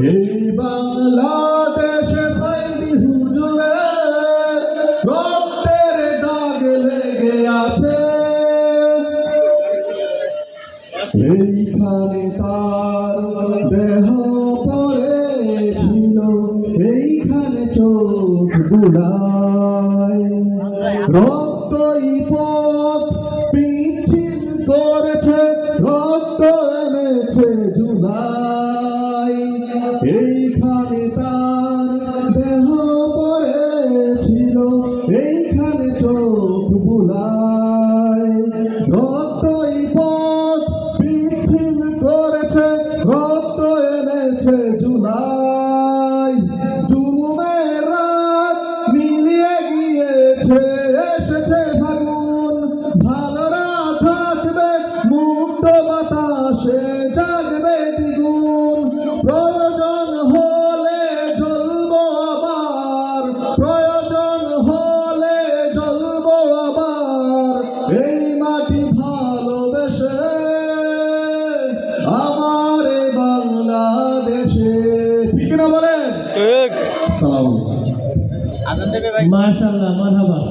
এই বাংলাদেশে সাইদি হুজুরের রক্তের দাগ লেগে আছে। এইখানে তার দেহ পড়েছিল, এইখানে চোখ বুলায়, রক্তই পথ পিছিল করেছে, রক্ত এনেছে জুলাই। এইখানে তার দেহ পড়েছিল, এইখানে চোখ বুলায়, রক্তই পথ পিছিল করেছে, রক্ত এনেছে জুলাই। জুলুমের রাত মিলিয়ে গিয়েছে, এসেছে ফাগুন, ভালোরা থাকবে মুক্ত বাতাসে, জাগবে দ্বিগুণ। প্রয়োজন হলে জ্বলবো আবার, প্রয়োজন হলে জ্বলবো আবার, এই মাটি ভালোবেসে আমার এই বাংলাদেশে। ঠিক না বলেন? ঠিক। সালাম। মাশাআল্লাহ, মারহাবা।